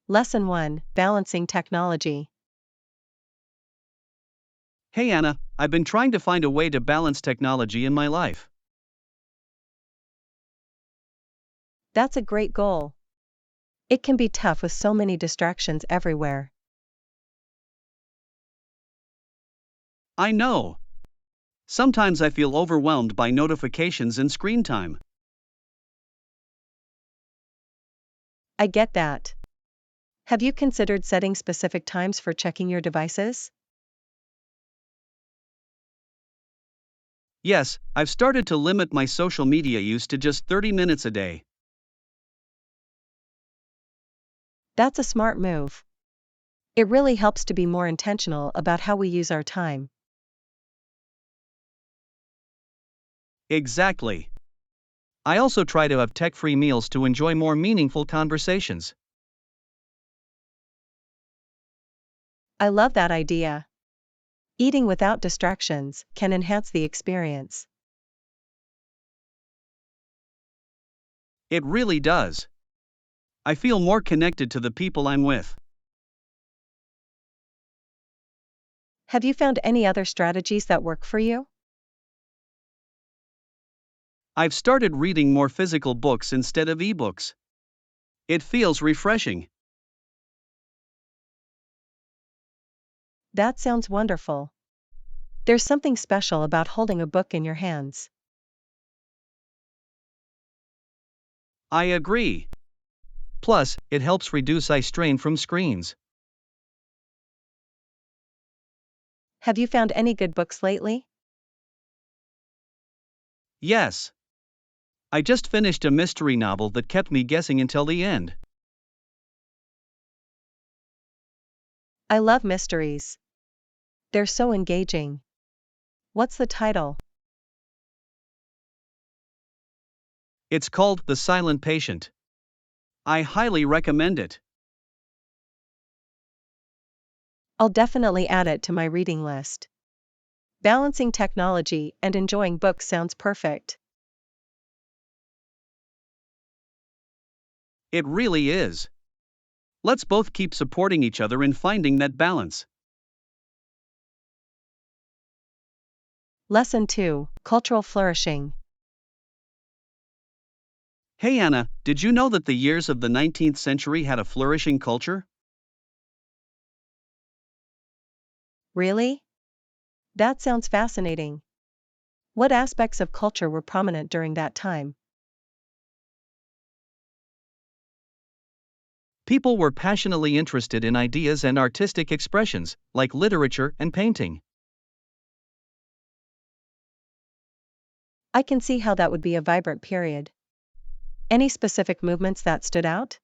Lesson 1, Balancing Technology. Hey Anna, I've been trying to find a way to balance technology in my life. That's a great goal. It can be tough with so many distractions everywhere. I know. Sometimes I feel overwhelmed by notifications and screen time. I get that. Have you considered setting specific times for checking your devices? Yes, I've started to limit my social media use to just 30 minutes a day. That's a smart move. It really helps to be more intentional about how we use our time. Exactly. I also try to have tech free meals to enjoy more meaningful conversations. I love that idea. Eating without distractions can enhance the experience. It really does. I feel more connected to the people I'm with. Have you found any other strategies that work for you? I've started reading more physical books instead of ebooks. It feels refreshing. That sounds wonderful. There's something special about holding a book in your hands. I agree. Plus, it helps reduce eye strain from screens. Have you found any good books lately? Yes. I just finished a mystery novel that kept me guessing until the end. I love mysteries. They're so engaging. What's the title? It's called The Silent Patient. I highly recommend it. I'll definitely add it to my reading list. Balancing technology and enjoying books sounds perfect. It really is. Let's both keep supporting each other in finding that balance. Lesson 2, Cultural Flourishing. Hey Anna, did you know that the years of the 19th century had a flourishing culture? Really? That sounds fascinating. What aspects of culture were prominent during that time? People were passionately interested in ideas and artistic expressions, like literature and painting. I can see how that would be a vibrant period. Any specific movements that stood out?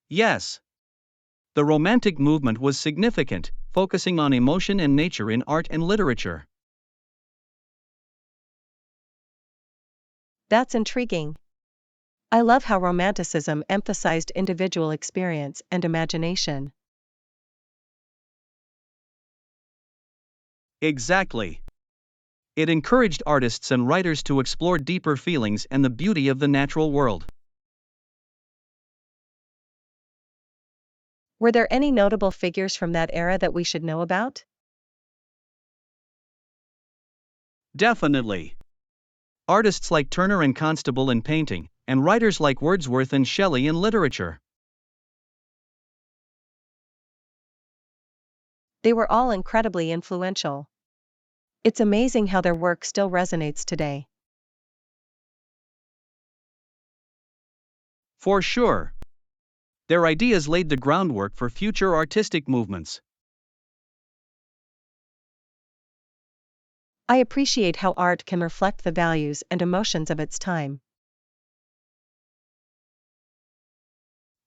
Yes. The Romantic movement was significant, focusing on emotion and nature in art and literature. That's intriguing. I love how Romanticism emphasized individual experience and imagination. Exactly. It encouraged artists and writers to explore deeper feelings and the beauty of the natural world. Were there any notable figures from that era that we should know about? Definitely. Artists like Turner and Constable in painting, and writers like Wordsworth and Shelley in literature. They were all incredibly influential. It's amazing how their work still resonates today. For sure. Their ideas laid the groundwork for future artistic movements. I appreciate how art can reflect the values and emotions of its time.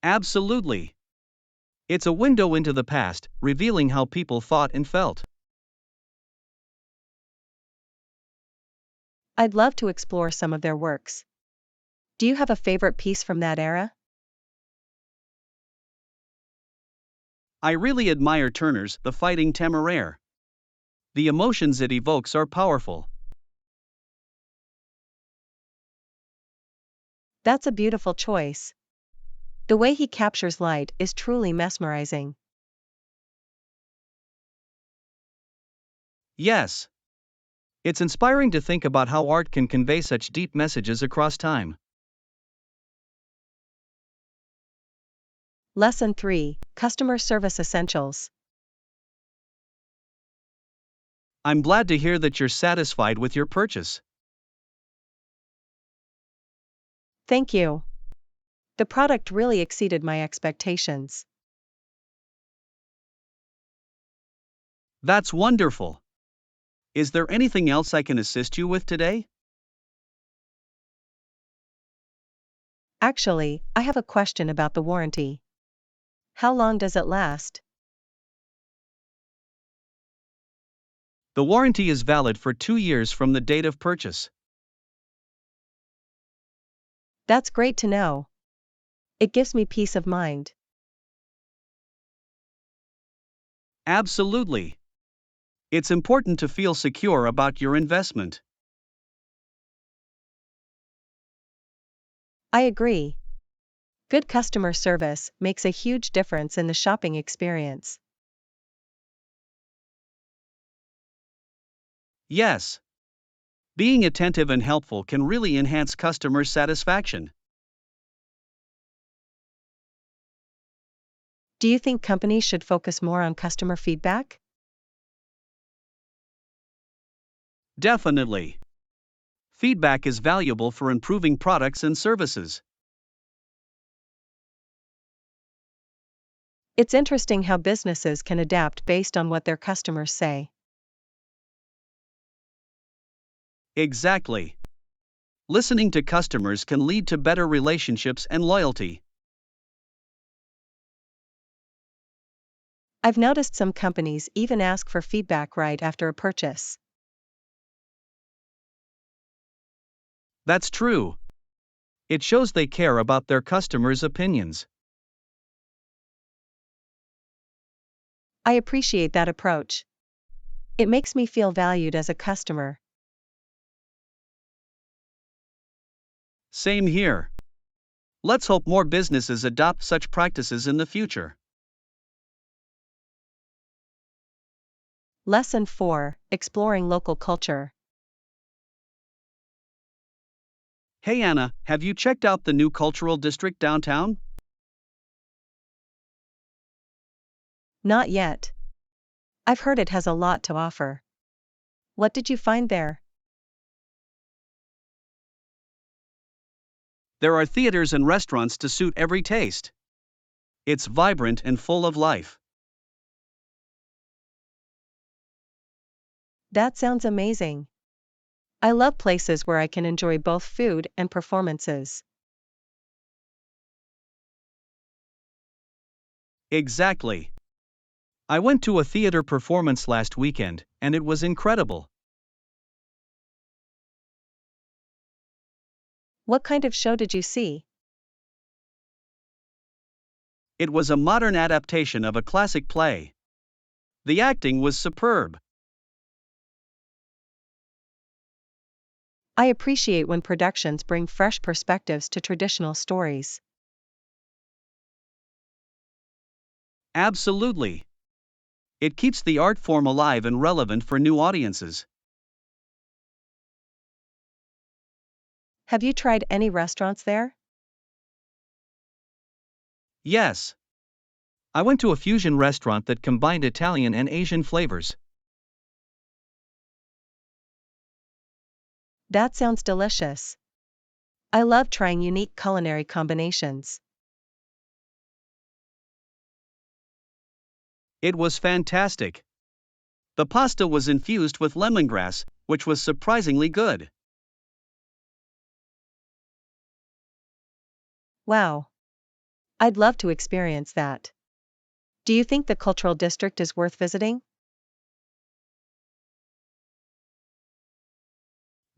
Absolutely. It's a window into the past, revealing how people thought and felt. I'd love to explore some of their works. Do you have a favorite piece from that era? I really admire Turner's The Fighting Temeraire. The emotions it evokes are powerful. That's a beautiful choice. The way he captures light is truly mesmerizing. Yes. It's inspiring to think about how art can convey such deep messages across time. Lesson 3: Customer Service Essentials. I'm glad to hear that you're satisfied with your purchase. Thank you. The product really exceeded my expectations. That's wonderful. Is there anything else I can assist you with today? Actually, I have a question about the warranty. How long does it last? The warranty is valid for 2 years from the date of purchase. That's great to know. It gives me peace of mind. Absolutely. It's important to feel secure about your investment. I agree. Good customer service makes a huge difference in the shopping experience. Yes. Being attentive and helpful can really enhance customer satisfaction. Do you think companies should focus more on customer feedback? Definitely. Feedback is valuable for improving products and services. It's interesting how businesses can adapt based on what their customers say. Exactly. Listening to customers can lead to better relationships and loyalty. I've noticed some companies even ask for feedback right after a purchase. That's true. It shows they care about their customers' opinions. I appreciate that approach. It makes me feel valued as a customer. Same here. Let's hope more businesses adopt such practices in the future. Lesson 4: Exploring Local Culture. Hey Anna, have you checked out the new cultural district downtown? Not yet. I've heard it has a lot to offer. What did you find there? There are theaters and restaurants to suit every taste. It's vibrant and full of life. That sounds amazing. I love places where I can enjoy both food and performances. Exactly. I went to a theater performance last weekend, and it was incredible. What kind of show did you see? It was a modern adaptation of a classic play. The acting was superb. I appreciate when productions bring fresh perspectives to traditional stories. Absolutely. It keeps the art form alive and relevant for new audiences. Have you tried any restaurants there? Yes. I went to a fusion restaurant that combined Italian and Asian flavors. That sounds delicious. I love trying unique culinary combinations. It was fantastic. The pasta was infused with lemongrass, which was surprisingly good. Wow. I'd love to experience that. Do you think the cultural district is worth visiting?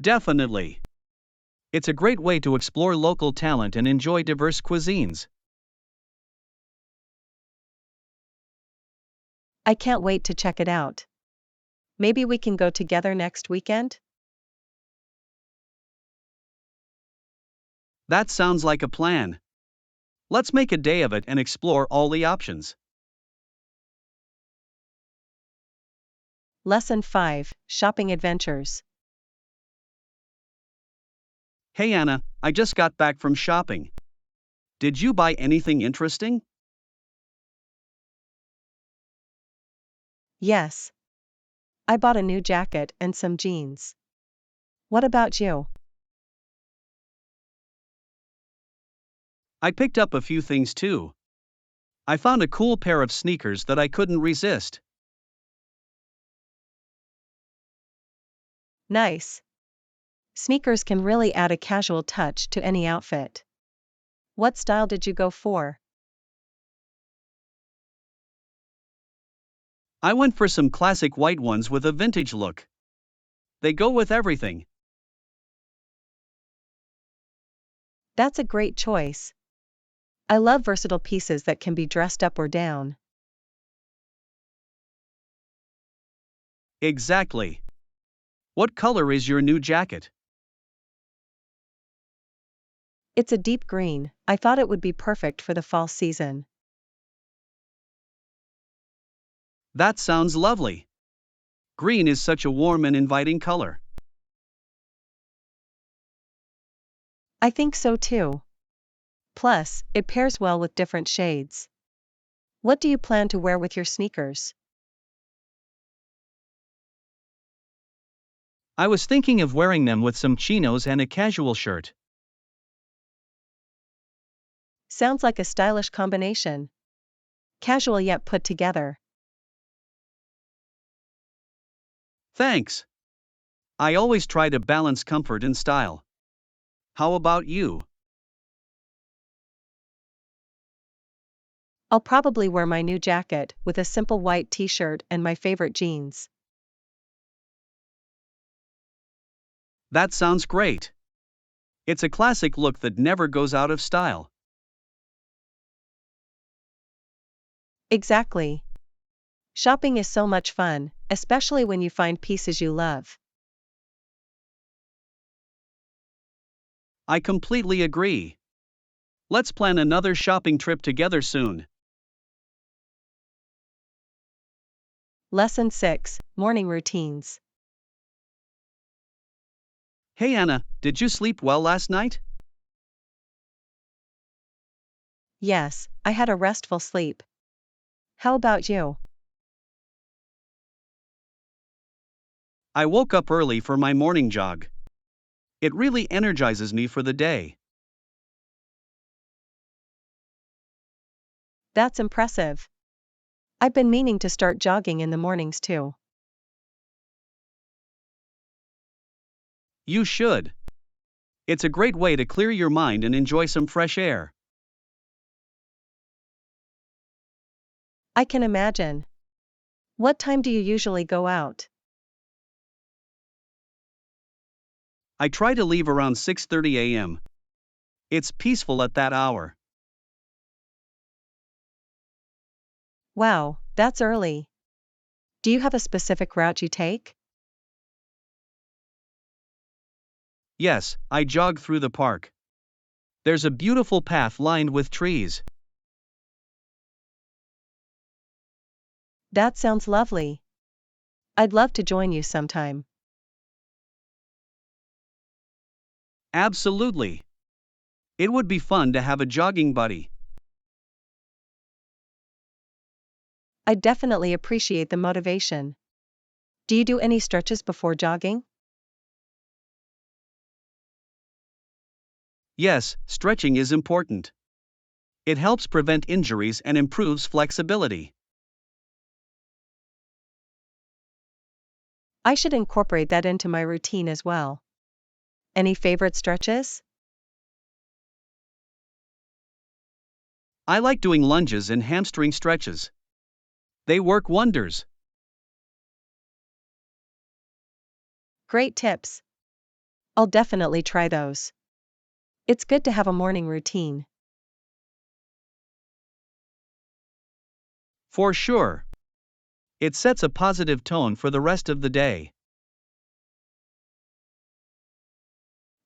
Definitely. It's a great way to explore local talent and enjoy diverse cuisines. I can't wait to check it out. Maybe we can go together next weekend? That sounds like a plan. Let's make a day of it and explore all the options. Lesson 5, Shopping Adventures. Hey Anna, I just got back from shopping. Did you buy anything interesting? Yes. I bought a new jacket and some jeans. What about you? I picked up a few things too. I found a cool pair of sneakers that I couldn't resist. Nice. Sneakers can really add a casual touch to any outfit. What style did you go for? I went for some classic white ones with a vintage look. They go with everything. That's a great choice. I love versatile pieces that can be dressed up or down. Exactly. What color is your new jacket? It's a deep green. I thought it would be perfect for the fall season. That sounds lovely. Green is such a warm and inviting color. I think so too. Plus, it pairs well with different shades. What do you plan to wear with your sneakers? I was thinking of wearing them with some chinos and a casual shirt. Sounds like a stylish combination. Casual yet put together. Thanks. I always try to balance comfort and style. How about you? I'll probably wear my new jacket with a simple white t-shirt and my favorite jeans. That sounds great. It's a classic look that never goes out of style. Exactly. Shopping is so much fun, especially when you find pieces you love. I completely agree. Let's plan another shopping trip together soon. Lesson 6, Morning Routines. Hey Anna, did you sleep well last night? Yes, I had a restful sleep. How about you? I woke up early for my morning jog. It really energizes me for the day. That's impressive. I've been meaning to start jogging in the mornings too. You should. It's a great way to clear your mind and enjoy some fresh air. I can imagine. What time do you usually go out? I try to leave around 6:30 a.m. It's peaceful at that hour. Wow, that's early. Do you have a specific route you take? Yes, I jog through the park. There's a beautiful path lined with trees. That sounds lovely. I'd love to join you sometime. Absolutely. It would be fun to have a jogging buddy. I definitely appreciate the motivation. Do you do any stretches before jogging? Yes, stretching is important. It helps prevent injuries and improves flexibility. I should incorporate that into my routine as well. Any favorite stretches? I like doing lunges and hamstring stretches. They work wonders. Great tips. I'll definitely try those. It's good to have a morning routine. For sure. It sets a positive tone for the rest of the day.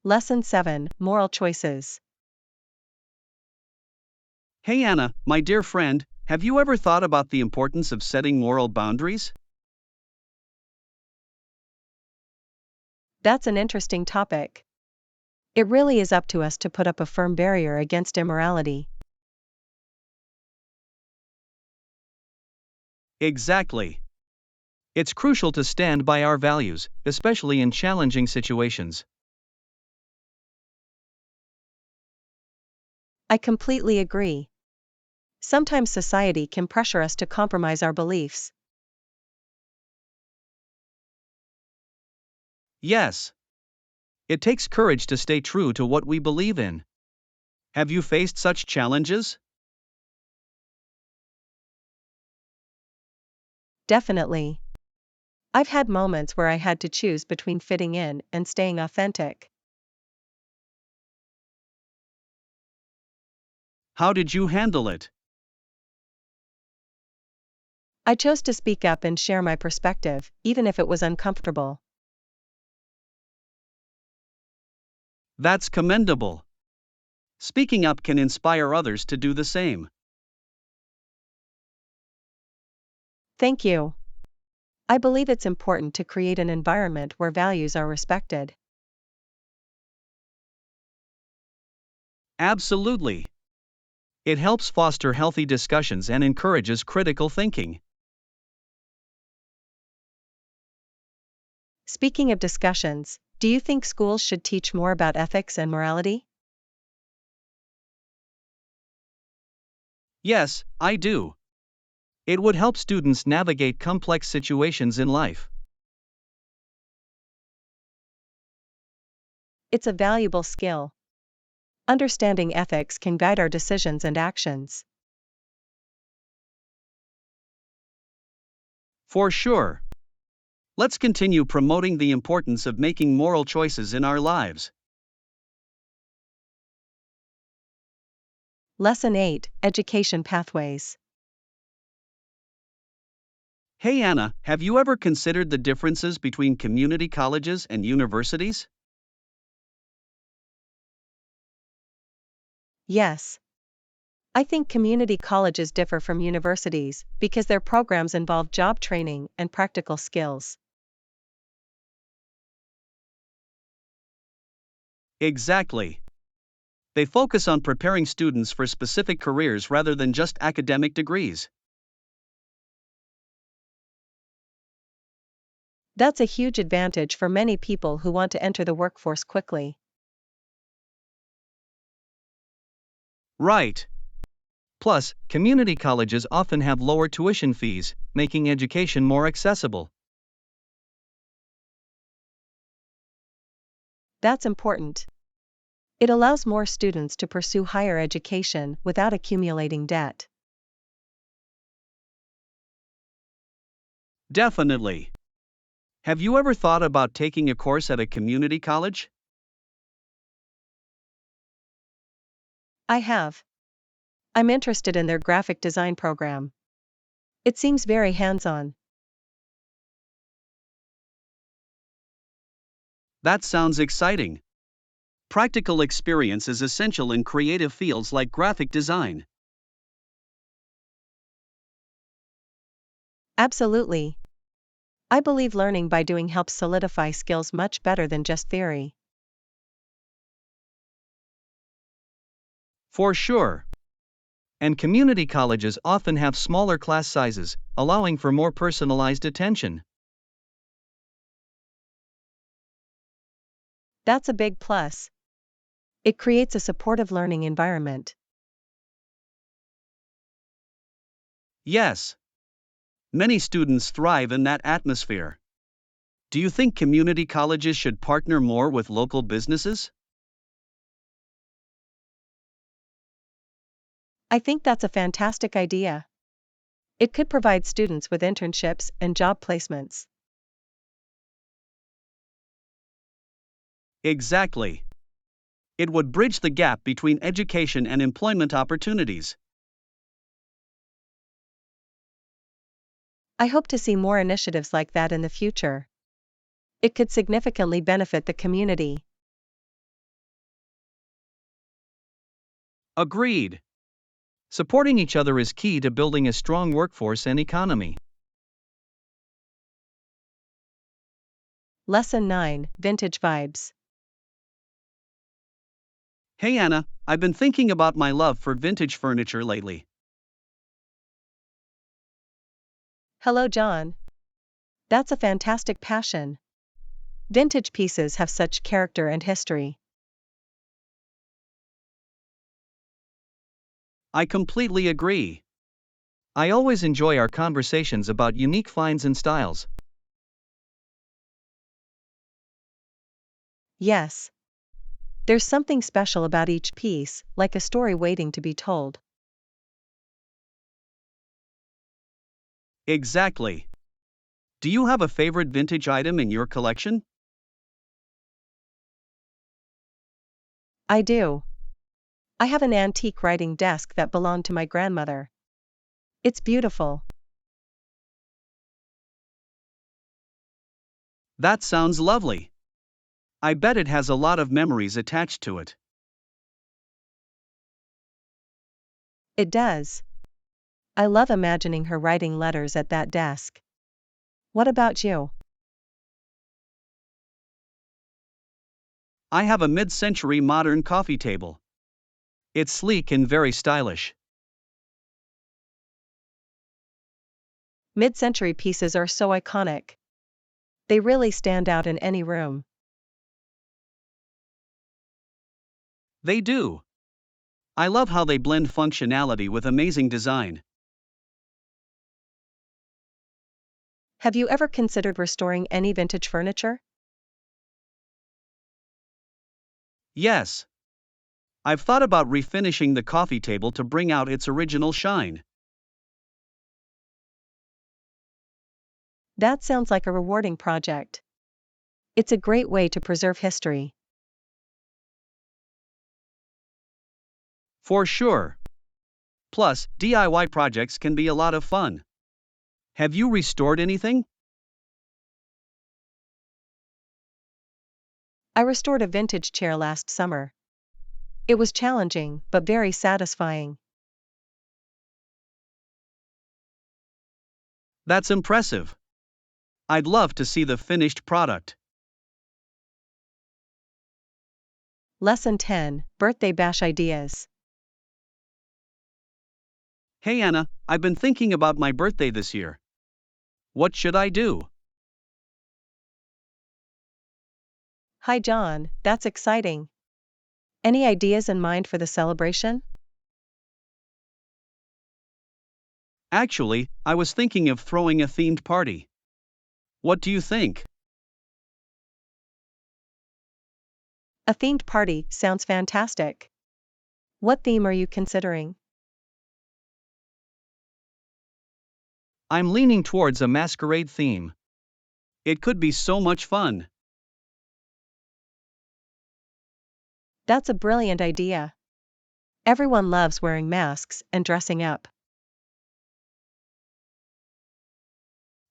Lesson 7, Moral Choices. Hey Anna, my dear friend, have you ever thought about the importance of setting moral boundaries? That's an interesting topic. It really is up to us to put up a firm barrier against immorality. Exactly. It's crucial to stand by our values, especially in challenging situations. I completely agree. Sometimes society can pressure us to compromise our beliefs. Yes, it takes courage to stay true to what we believe in. Have you faced such challenges? Definitely. I've had moments where I had to choose between fitting in and staying authentic. How did you handle it? I chose to speak up and share my perspective, even if it was uncomfortable. That's commendable. Speaking up can inspire others to do the same. Thank you. I believe it's important to create an environment where values are respected. Absolutely. It helps foster healthy discussions and encourages critical thinking. Speaking of discussions, do you think schools should teach more about ethics and morality? Yes, I do. It would help students navigate complex situations in life. It's a valuable skill. Understanding ethics can guide our decisions and actions. For sure. Let's continue promoting the importance of making moral choices in our lives. Lesson 8: Education Pathways. Hey Anna, have you ever considered the differences between community colleges and universities? Yes. I think community colleges differ from universities because their programs involve job training and practical skills. Exactly. They focus on preparing students for specific careers rather than just academic degrees. That's a huge advantage for many people who want to enter the workforce quickly. Right. Plus, community colleges often have lower tuition fees, making education more accessible. That's important. It allows more students to pursue higher education without accumulating debt. Definitely. Have you ever thought about taking a course at a community college? I have. I'm interested in their graphic design program. It seems very hands-on. That sounds exciting. Practical experience is essential in creative fields like graphic design. Absolutely. I believe learning by doing helps solidify skills much better than just theory. For sure. And community colleges often have smaller class sizes, allowing for more personalized attention. That's a big plus. It creates a supportive learning environment. Yes, many students thrive in that atmosphere. Do you think community colleges should partner more with local businesses? I think that's a fantastic idea. It could provide students with internships and job placements. Exactly. It would bridge the gap between education and employment opportunities. I hope to see more initiatives like that in the future. It could significantly benefit the community. Agreed. Supporting each other is key to building a strong workforce and economy. Lesson 9, Vintage Vibes. Hey Anna, I've been thinking about my love for vintage furniture lately. Hello, John. That's a fantastic passion. Vintage pieces have such character and history. I completely agree. I always enjoy our conversations about unique finds and styles. Yes. There's something special about each piece, like a story waiting to be told. Exactly. Do you have a favorite vintage item in your collection? I do. I have an antique writing desk that belonged to my grandmother. It's beautiful. That sounds lovely. I bet it has a lot of memories attached to it. It does. I love imagining her writing letters at that desk. What about you? I have a mid-century modern coffee table. It's sleek and very stylish. Mid-century pieces are so iconic. They really stand out in any room. They do. I love how they blend functionality with amazing design. Have you ever considered restoring any vintage furniture? Yes. I've thought about refinishing the coffee table to bring out its original shine. That sounds like a rewarding project. It's a great way to preserve history. For sure. Plus, DIY projects can be a lot of fun. Have you restored anything? I restored a vintage chair last summer. It was challenging, but very satisfying. That's impressive. I'd love to see the finished product. Lesson 10, Birthday Bash Ideas. Hey Anna, I've been thinking about my birthday this year. What should I do? Hi John, that's exciting. Any ideas in mind for the celebration? Actually, I was thinking of throwing a themed party. What do you think? A themed party sounds fantastic. What theme are you considering? I'm leaning towards a masquerade theme. It could be so much fun. That's a brilliant idea. Everyone loves wearing masks and dressing up.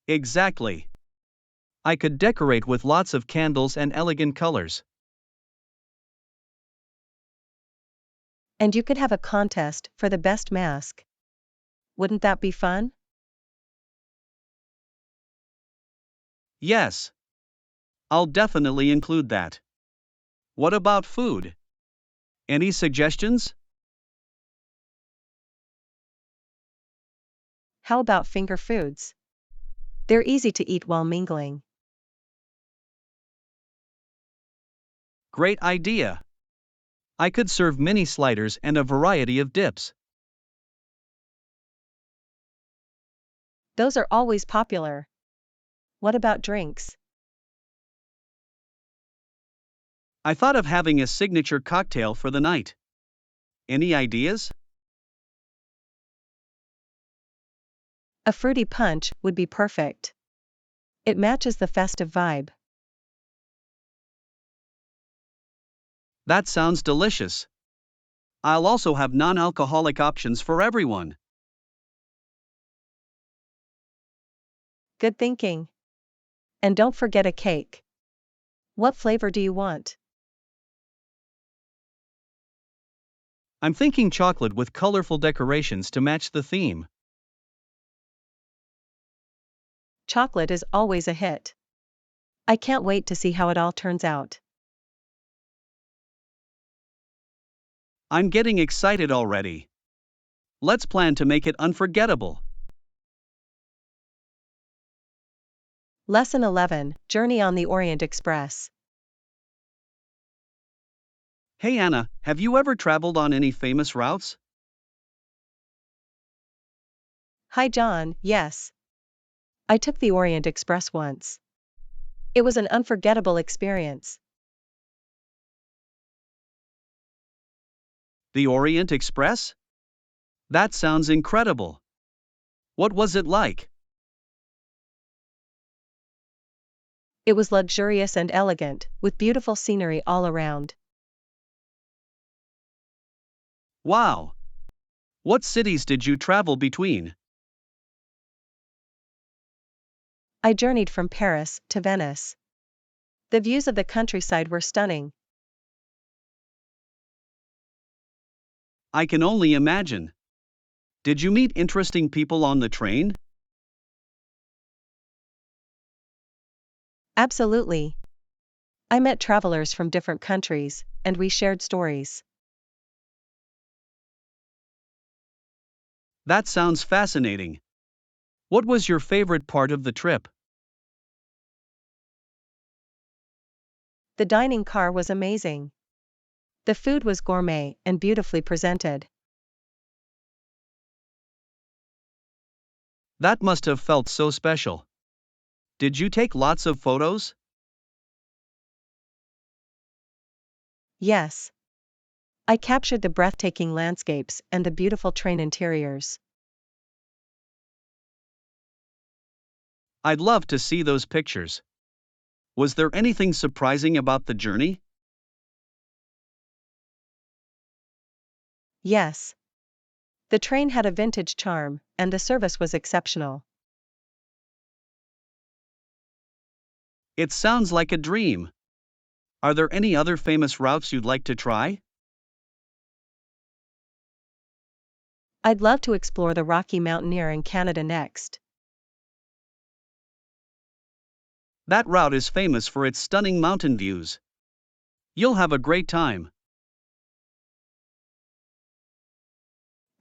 Exactly. I could decorate with lots of candles and elegant colors. And you could have a contest for the best mask. Wouldn't that be fun? Yes. I'll definitely include that. What about food? Any suggestions? How about finger foods? They're easy to eat while mingling. Great idea. I could serve mini sliders and a variety of dips. Those are always popular. What about drinks? I thought of having a signature cocktail for the night. Any ideas? A fruity punch would be perfect. It matches the festive vibe. That sounds delicious. I'll also have non-alcoholic options for everyone. Good thinking. And don't forget a cake. What flavor do you want? I'm thinking chocolate with colorful decorations to match the theme. Chocolate is always a hit. I can't wait to see how it all turns out. I'm getting excited already. Let's plan to make it unforgettable. Lesson 11, Journey on the Orient Express. Hey Anna, have you ever traveled on any famous routes? Hi John, yes. I took the Orient Express once. It was an unforgettable experience. The Orient Express? That sounds incredible. What was it like? It was luxurious and elegant, with beautiful scenery all around. Wow! What cities did you travel between? I journeyed from Paris to Venice. The views of the countryside were stunning. I can only imagine. Did you meet interesting people on the train? Absolutely. I met travelers from different countries, and we shared stories. That sounds fascinating. What was your favorite part of the trip? The dining car was amazing. The food was gourmet and beautifully presented. That must have felt so special. Did you take lots of photos? Yes. I captured the breathtaking landscapes and the beautiful train interiors. I'd love to see those pictures. Was there anything surprising about the journey? Yes. The train had a vintage charm, and the service was exceptional. It sounds like a dream. Are there any other famous routes you'd like to try? I'd love to explore the Rocky Mountaineer in Canada next. That route is famous for its stunning mountain views. You'll have a great time.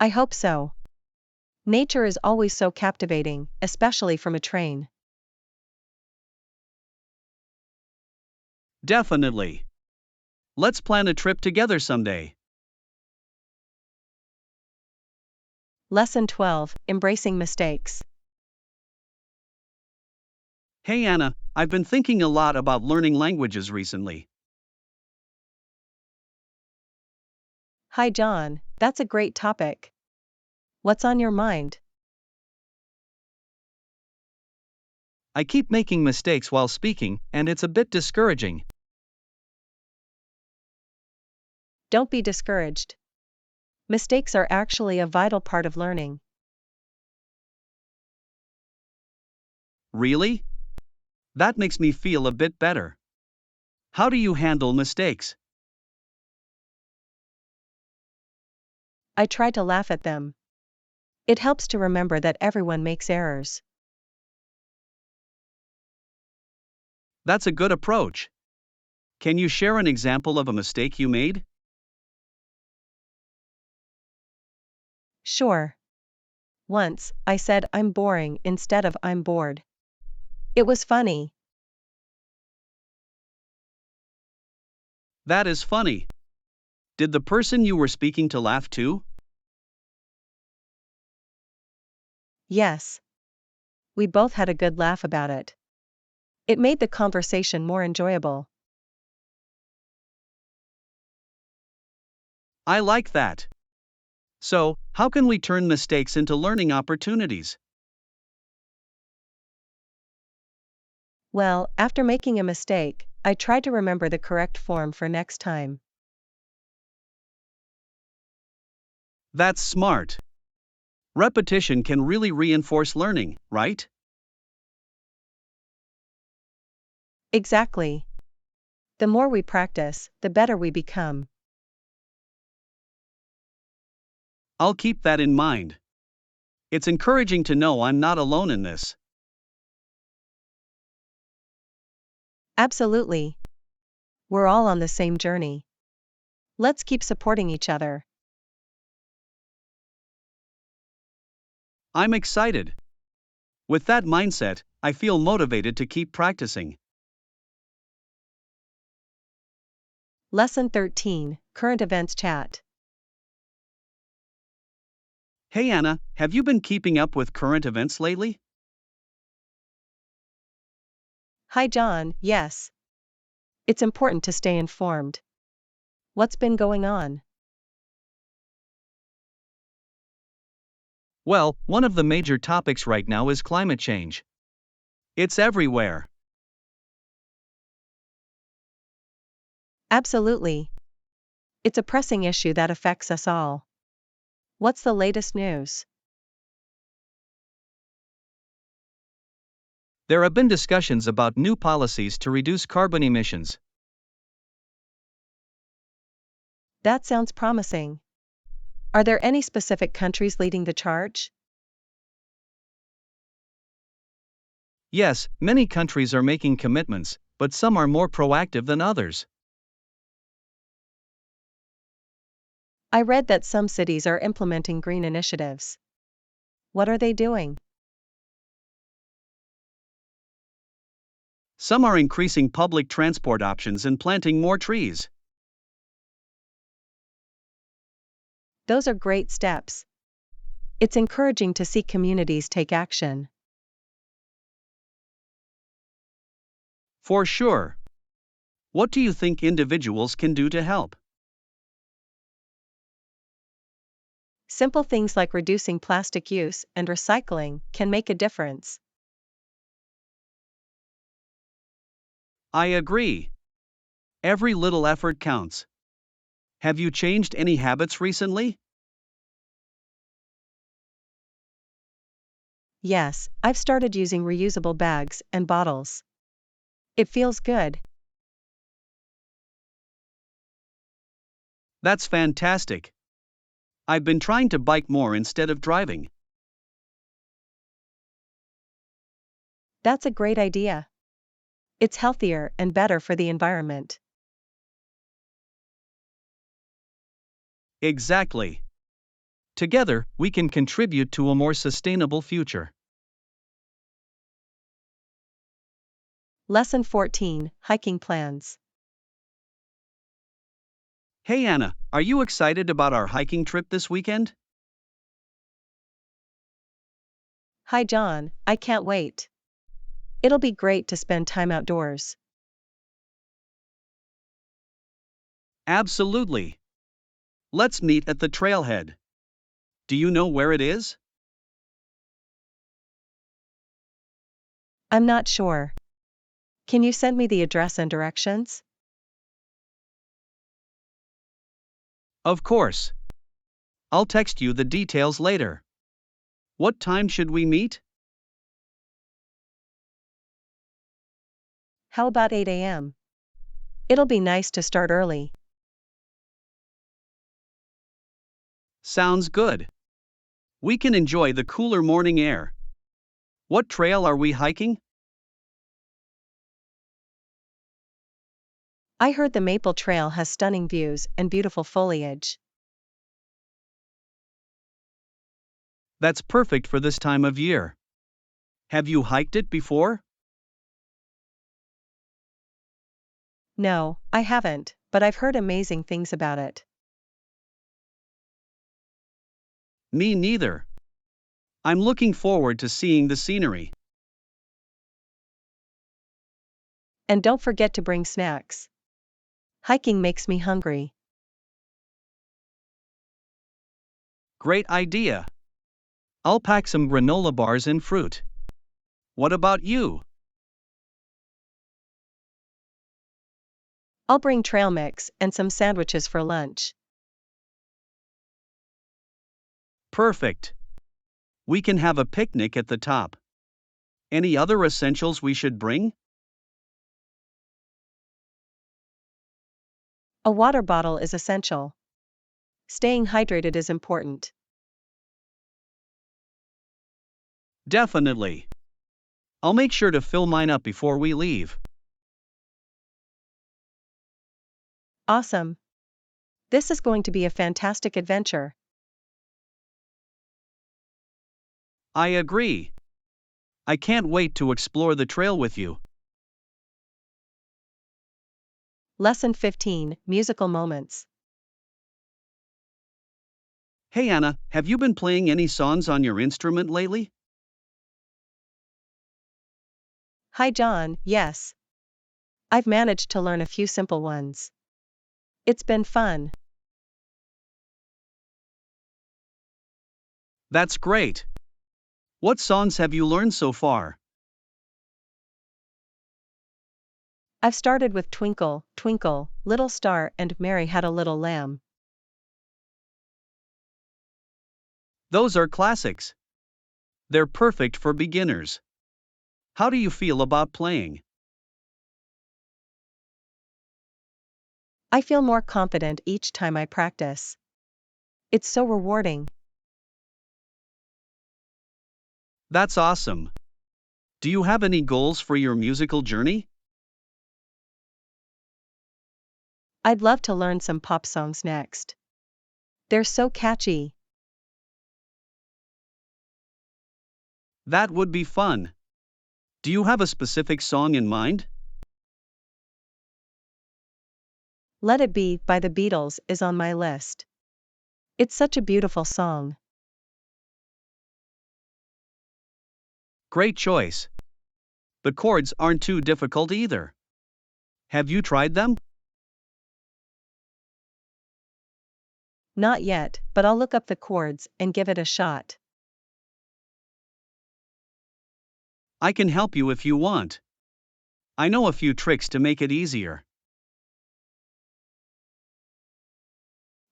I hope so. Nature is always so captivating, especially from a train. Definitely. Let's plan a trip together someday. Lesson 12, Embracing Mistakes. Hey Anna, I've been thinking a lot about learning languages recently. Hi John, that's a great topic. What's on your mind? I keep making mistakes while speaking, and it's a bit discouraging. Don't be discouraged. Mistakes are actually a vital part of learning. Really? That makes me feel a bit better. How do you handle mistakes? I try to laugh at them. It helps to remember that everyone makes errors. That's a good approach. Can you share an example of a mistake you made? Sure. Once, I said I'm boring instead of I'm bored. It was funny. That is funny. Did the person you were speaking to laugh too? Yes. We both had a good laugh about it. It made the conversation more enjoyable. I like that. So, how can we turn mistakes into learning opportunities? Well, after making a mistake, I try to remember the correct form for next time. That's smart. Repetition can really reinforce learning, right? Exactly. The more we practice, the better we become. I'll keep that in mind. It's encouraging to know I'm not alone in this. Absolutely. We're all on the same journey. Let's keep supporting each other. I'm excited. With that mindset, I feel motivated to keep practicing. Lesson 13, Current Events Chat. Hey Anna, have you been keeping up with current events lately? Hi John, yes. It's important to stay informed. What's been going on? Well, one of the major topics right now is climate change. It's everywhere. Absolutely. It's a pressing issue that affects us all. What's the latest news? There have been discussions about new policies to reduce carbon emissions. That sounds promising. Are there any specific countries leading the charge? Yes, many countries are making commitments, but some are more proactive than others. I read that some cities are implementing green initiatives. What are they doing? Some are increasing public transport options and planting more trees. Those are great steps. It's encouraging to see communities take action. For sure. What do you think individuals can do to help? Simple things like reducing plastic use and recycling can make a difference. I agree. Every little effort counts. Have you changed any habits recently? Yes, I've started using reusable bags and bottles. It feels good. That's fantastic. I've been trying to bike more instead of driving. That's a great idea. It's healthier and better for the environment. Exactly. Together, we can contribute to a more sustainable future. Lesson 14, Hiking Plans. Hey Anna, are you excited about our hiking trip this weekend? Hi John, I can't wait. It'll be great to spend time outdoors. Absolutely. Let's meet at the trailhead. Do you know where it is? I'm not sure. Can you send me the address and directions? Of course. I'll text you the details later. What time should we meet? How about 8 a.m.? It'll be nice to start early. Sounds good. We can enjoy the cooler morning air. What trail are we hiking? I heard the Maple Trail has stunning views and beautiful foliage. That's perfect for this time of year. Have you hiked it before? No, I haven't, but I've heard amazing things about it. Me neither. I'm looking forward to seeing the scenery. And don't forget to bring snacks. Hiking makes me hungry. Great idea. I'll pack some granola bars and fruit. What about you? I'll bring trail mix and some sandwiches for lunch. Perfect. We can have a picnic at the top. Any other essentials we should bring? A water bottle is essential. Staying hydrated is important. Definitely. I'll make sure to fill mine up before we leave. Awesome. This is going to be a fantastic adventure. I agree. I can't wait to explore the trail with you. Lesson 15, Musical Moments. Hey Anna, have you been playing any songs on your instrument lately? Hi John, yes. I've managed to learn a few simple ones. It's been fun. That's great. What songs have you learned so far? I've started with Twinkle, Twinkle, Little Star and Mary Had a Little Lamb. Those are classics. They're perfect for beginners. How do you feel about playing? I feel more confident each time I practice. It's so rewarding. That's awesome. Do you have any goals for your musical journey? I'd love to learn some pop songs next. They're so catchy. That would be fun. Do you have a specific song in mind? Let It Be by the Beatles is on my list. It's such a beautiful song. Great choice. The chords aren't too difficult either. Have you tried them? Not yet, but I'll look up the chords and give it a shot. I can help you if you want. I know a few tricks to make it easier.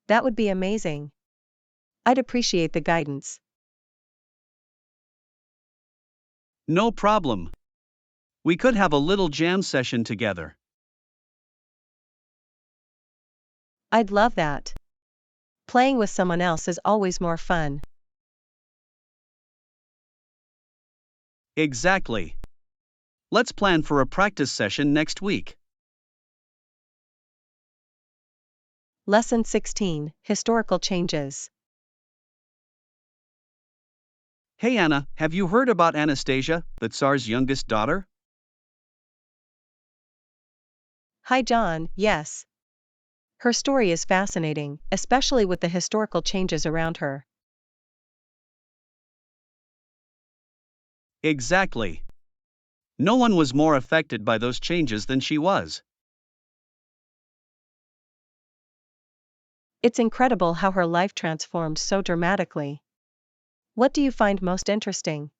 That would be amazing. I'd appreciate the guidance. No problem. We could have a little jam session together. I'd love that. Playing with someone else is always more fun. Exactly. Let's plan for a practice session next week. Lesson 16, Historical Changes. Hey Anna, have you heard about Anastasia, the Tsar's youngest daughter? Hi John, yes. Her story is fascinating, especially with the historical changes around her. Exactly. No one was more affected by those changes than she was. It's incredible how her life transformed so dramatically. What do you find most interesting?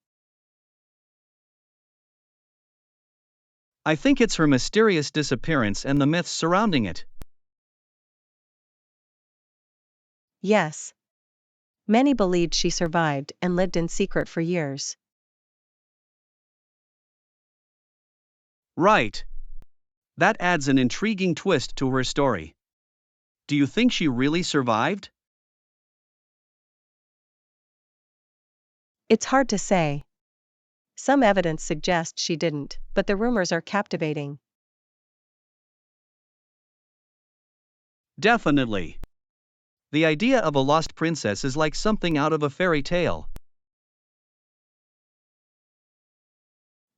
I think it's her mysterious disappearance and the myths surrounding it. Yes. Many believed she survived and lived in secret for years. Right. That adds an intriguing twist to her story. Do you think she really survived? It's hard to say. Some evidence suggests she didn't, but the rumors are captivating. Definitely. The idea of a lost princess is like something out of a fairy tale.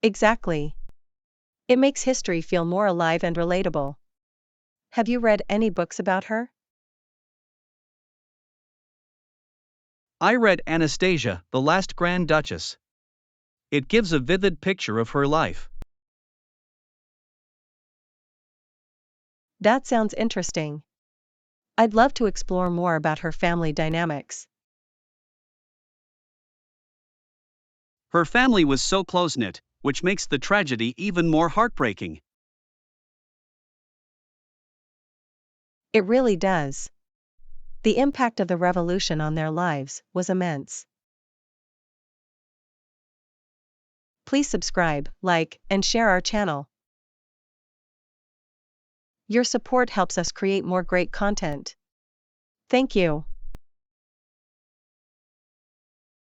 Exactly. It makes history feel more alive and relatable. Have you read any books about her? I read Anastasia, the Last Grand Duchess. It gives a vivid picture of her life. That sounds interesting. I'd love to explore more about her family dynamics. Her family was so close-knit, which makes the tragedy even more heartbreaking. It really does. The impact of the revolution on their lives was immense. Please subscribe, like, and share our channel. Your support helps us create more great content. Thank you.